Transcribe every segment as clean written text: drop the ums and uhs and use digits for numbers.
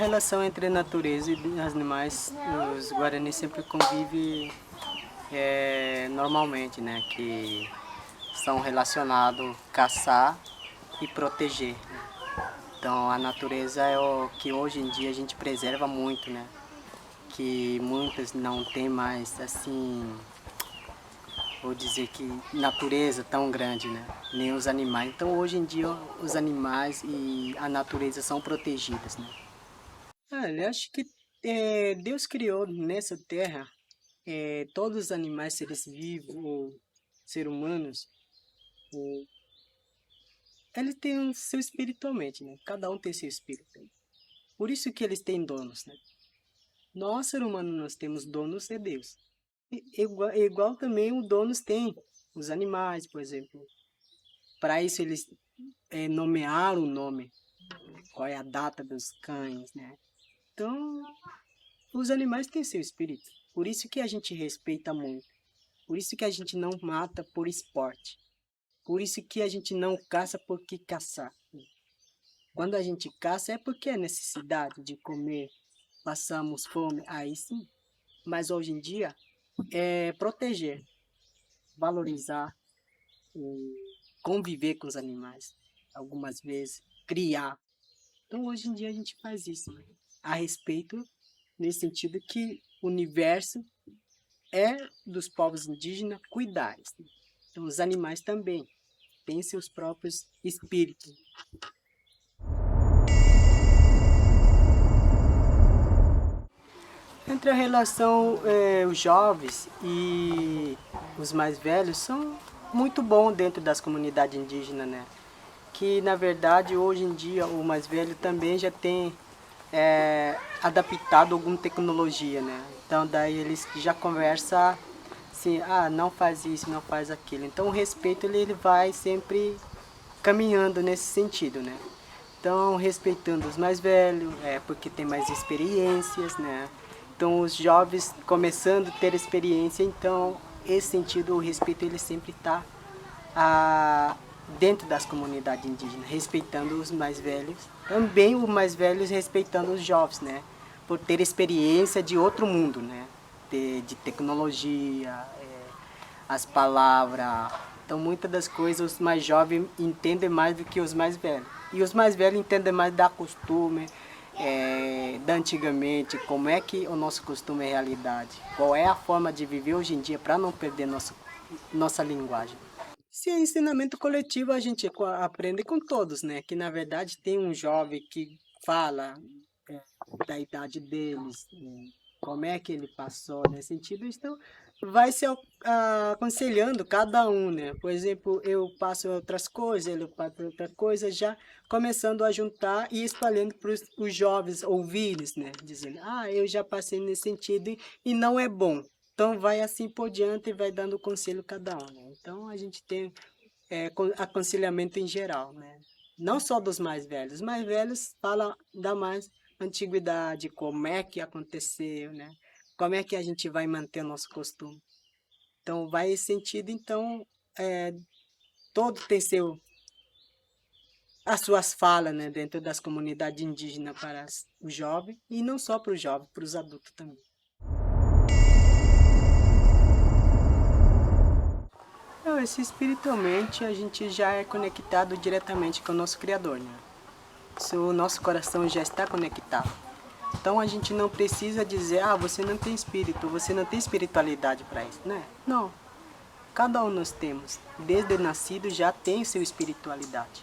relação entre a natureza e os animais, os Guarani sempre convivem normalmente, né? Que são relacionados caçar e proteger, né? Então a natureza é o que hoje em dia a gente preserva muito, né? Que muitas não tem mais, assim, vou dizer que natureza tão grande, né? Nem os animais. Então hoje em dia os animais e a natureza são protegidas, né? Eu acho que Deus criou nessa terra todos os animais, seres vivos, ou seres humanos, ou, eles têm o seu espiritualmente, né? Cada um tem seu espírito. Por isso que eles têm donos, né? Nós, ser humano, nós temos donos de Deus. Igual também os donos têm os animais, por exemplo. Para isso eles nomearam o nome, qual é a data dos cães, né? Então, os animais têm seu espírito. Por isso que a gente respeita muito. Por isso que a gente não mata por esporte. Por isso que a gente não caça porque caçar. Quando a gente caça é porque é necessidade de comer, passamos fome, aí sim. Mas hoje em dia é proteger, valorizar, conviver com os animais. Algumas vezes criar. Então hoje em dia a gente faz isso, né? A respeito, nesse sentido que o universo é dos povos indígenas cuidar. Então os animais também têm seus próprios espíritos. Entre a relação os jovens e os mais velhos são muito bons dentro das comunidades indígenas, né? Que na verdade hoje em dia o mais velho também já tem adaptado alguma tecnologia, né? Então daí eles já conversam assim, não faz isso, não faz aquilo. Então o respeito ele vai sempre caminhando nesse sentido, né? Então respeitando os mais velhos, porque tem mais experiências, né? Então os jovens começando a ter experiência, então esse sentido, o respeito ele sempre está dentro das comunidades indígenas, respeitando os mais velhos, também os mais velhos respeitando os jovens, né? Por ter experiência de outro mundo, né? De tecnologia, as palavras. Então muitas das coisas os mais jovens entendem mais do que os mais velhos. E os mais velhos entendem mais da costume, da antigamente, como é que o nosso costume é realidade, qual é a forma de viver hoje em dia para não perder nossa linguagem. Se é ensinamento coletivo, a gente aprende com todos, né? Que na verdade tem um jovem que fala da idade deles, como é que ele passou nesse sentido, então vai se aconselhando cada um, né? Por exemplo, eu passo outras coisas, ele passa outra coisa, já começando a juntar e espalhando para os jovens ouvirem, né? Dizendo, eu já passei nesse sentido e não é bom. Então vai assim por diante e vai dando conselho cada um, né? Então a gente tem aconselhamento em geral, né? Não só dos mais velhos. Os mais velhos falam da mais antiguidade, como é que aconteceu, né? Como é que a gente vai manter o nosso costume. Então vai esse sentido, então todo tem as suas falas, né, dentro das comunidades indígenas para os jovens, e não só para os jovens, para os adultos também. Esse espiritualmente a gente já é conectado diretamente com o nosso Criador, né? O nosso coração já está conectado. Então a gente não precisa dizer, você não tem espírito, você não tem espiritualidade para isso, né? Não. Cada um nós temos. Desde nascido já tem sua espiritualidade.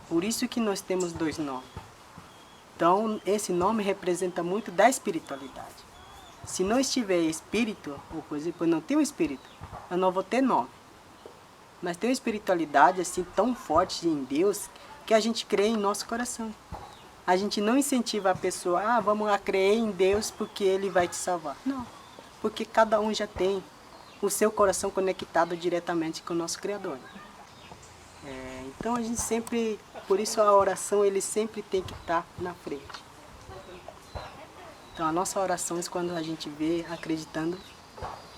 Por isso que nós temos dois nomes. Então esse nome representa muito da espiritualidade. Se não estiver espírito, ou por exemplo, eu não tenho espírito, eu não vou ter nome. Mas tem uma espiritualidade assim tão forte em Deus que a gente crê em nosso coração. A gente não incentiva a pessoa, vamos lá crer em Deus porque Ele vai te salvar. Não, porque cada um já tem o seu coração conectado diretamente com o nosso Criador. Então a gente sempre, por isso a oração ele sempre tem que estar na frente. Então a nossa oração é quando a gente vê acreditando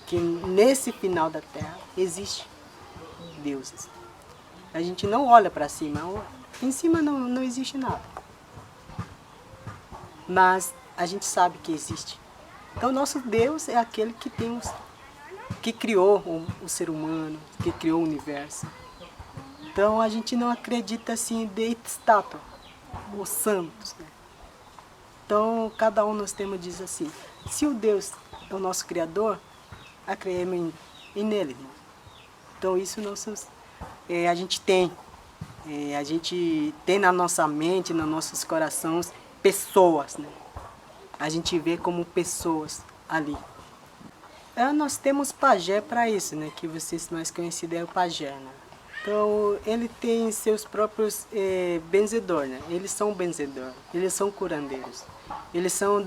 que nesse final da terra existe Deus. A gente não olha para cima, em cima não existe nada. mas a gente sabe que existe. Então nosso Deus é aquele que que criou o ser humano, que criou o universo. Então a gente não acredita assim de estátua, os santos, né? Então cada um nós temos diz assim, se o Deus é o nosso Criador, acreditemos nele, né? Então isso a gente tem. A gente tem na nossa mente, nos nossos corações, pessoas, né? A gente vê como pessoas ali. Nós temos pajé para isso, né? Que vocês mais conhecidos é o pajé, né? Então ele tem seus próprios benzedores, né? Eles são benzedores, eles são curandeiros, eles são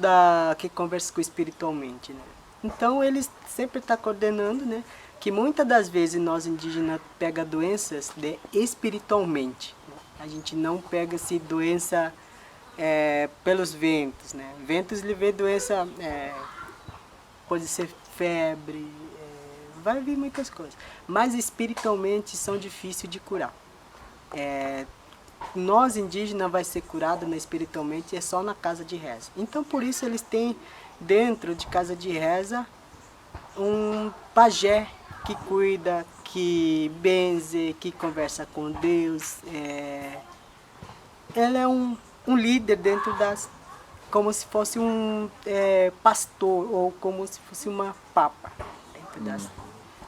que conversam espiritualmente, né? Então eles sempre estão coordenando, né? Que muitas das vezes nós indígenas pega doenças espiritualmente. Né? A gente não pega essa doença pelos ventos, né? Ventos lhe vê doença, pode ser febre, vai vir muitas coisas. Mas espiritualmente são difíceis de curar. Nós indígenas vai ser curado espiritualmente só na casa de reza. Então por isso eles têm dentro de casa de reza um pajé que cuida, que benze, que conversa com Deus. Ele é um líder dentro como se fosse um pastor ou como se fosse uma papa dentro das.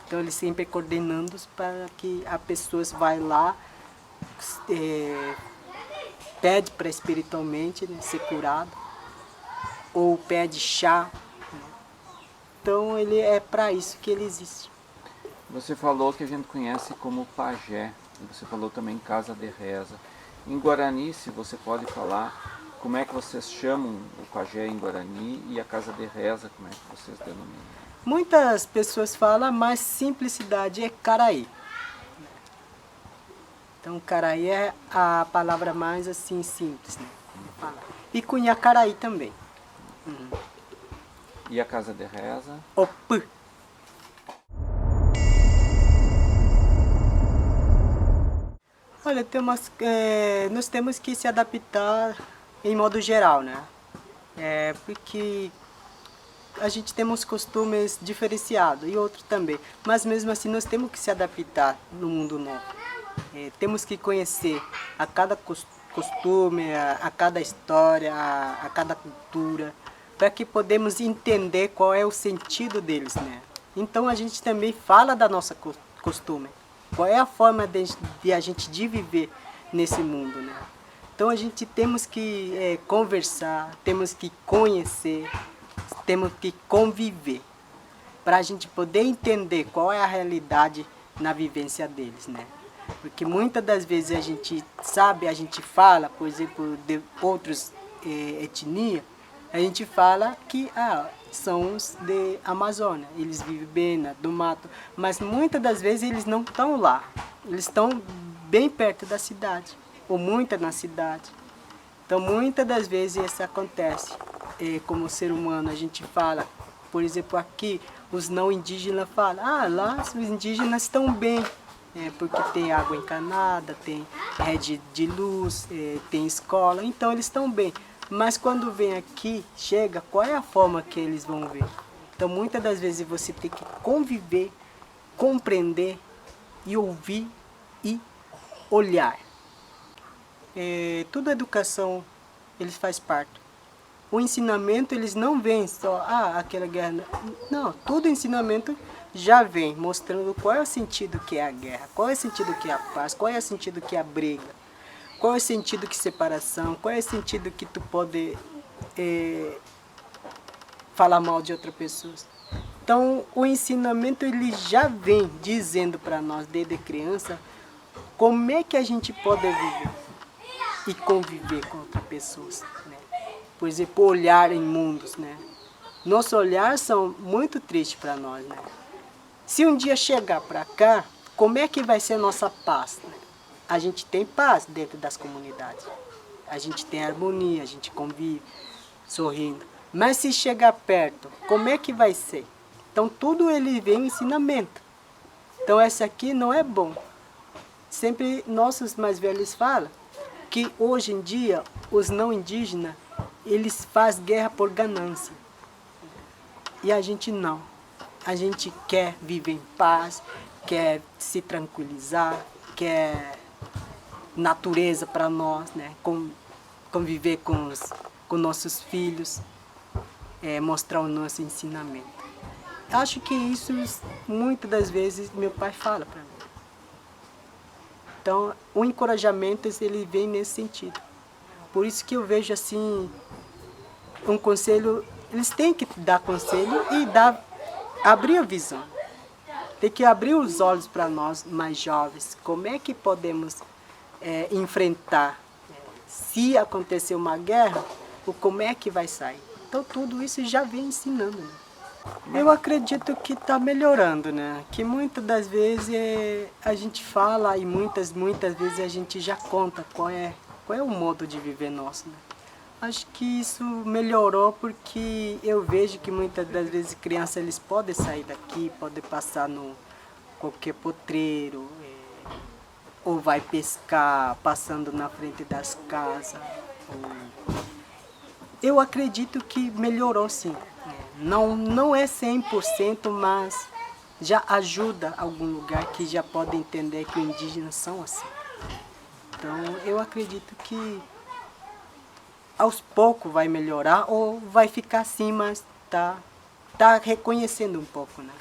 Então ele sempre coordenando para que a pessoa vai lá, pede para espiritualmente, né, ser curado, ou pede chá. Né? Então ele é para isso que ele existe. Você falou que a gente conhece como pajé, você falou também casa de reza. Em Guarani, se você pode falar, como é que vocês chamam o pajé em Guarani e a casa de reza, como é que vocês denominam? Muitas pessoas falam, mas simplicidade é caraí. Então caraí é a palavra mais assim simples, né? E cunhacaraí também. E a casa de reza? Op. Olha, nós temos que se adaptar em modo geral, né? Porque a gente tem uns costumes diferenciados e outros também. Mas mesmo assim nós temos que se adaptar no mundo novo. Temos que conhecer a cada costume, a cada história, a cada cultura, para que podemos entender qual é o sentido deles, né? Então a gente também fala da nossa costume. Qual é a forma de a gente de viver nesse mundo, né? Então a gente temos que conversar, temos que conhecer, temos que conviver, para a gente poder entender qual é a realidade na vivência deles, né? Porque muitas das vezes a gente sabe, a gente fala, por exemplo, de outras etnias, a gente fala que são os de Amazônia, eles vivem bem do mato, mas muitas das vezes eles não estão lá, eles estão bem perto da cidade, ou muitas na cidade. Então muitas das vezes isso acontece, como ser humano a gente fala, por exemplo aqui os não indígenas falam, lá os indígenas estão bem, porque tem água encanada, tem rede de luz, tem escola, então eles estão bem. Mas quando vem aqui, chega, qual é a forma que eles vão ver? Então muitas das vezes você tem que conviver, compreender e ouvir e olhar. Toda educação eles faz parte. O ensinamento eles não vêm só, aquela guerra. Não, todo ensinamento já vem mostrando qual é o sentido que é a guerra, qual é o sentido que é a paz, qual é o sentido que é a briga. Qual é o sentido que separação? Qual é o sentido que tu pode falar mal de outra pessoa? Então, o ensinamento ele já vem dizendo para nós, desde criança, como é que a gente pode viver e conviver com outras pessoas. Né? Por exemplo, olhar em mundos. Né? Nosso olhar são muito tristes para nós. Né? Se um dia chegar para cá, como é que vai ser a nossa paz? Né? A gente tem paz dentro das comunidades. A gente tem harmonia, a gente convive, sorrindo. Mas se chegar perto, como é que vai ser? Então tudo ele vem em ensinamento. Então essa aqui não é bom. Sempre nossos mais velhos falam que hoje em dia os não indígenas eles fazem guerra por ganância. E a gente não. A gente quer viver em paz, quer se tranquilizar, quer natureza para nós, né? Conviver com nossos filhos, mostrar o nosso ensinamento. Acho que isso, muitas das vezes, meu pai fala para mim. Então, o encorajamento, ele vem nesse sentido. Por isso que eu vejo assim, um conselho, eles têm que dar conselho e abrir a visão. Tem que abrir os olhos para nós mais jovens. Como é que podemos enfrentar? Se acontecer uma guerra, como é que vai sair? Então tudo isso já vem ensinando. Né? Eu acredito que está melhorando, né? Que muitas das vezes a gente fala e muitas vezes a gente já conta qual é o modo de viver nosso, né? Acho que isso melhorou porque eu vejo que muitas das vezes crianças eles podem sair daqui, podem passar no qualquer potreiro, ou vai pescar passando na frente das casas. Eu acredito que melhorou sim. Não é 100%, mas já ajuda algum lugar que já pode entender que os indígenas são assim. Então eu acredito que aos poucos vai melhorar ou vai ficar assim, mas tá reconhecendo um pouco, né?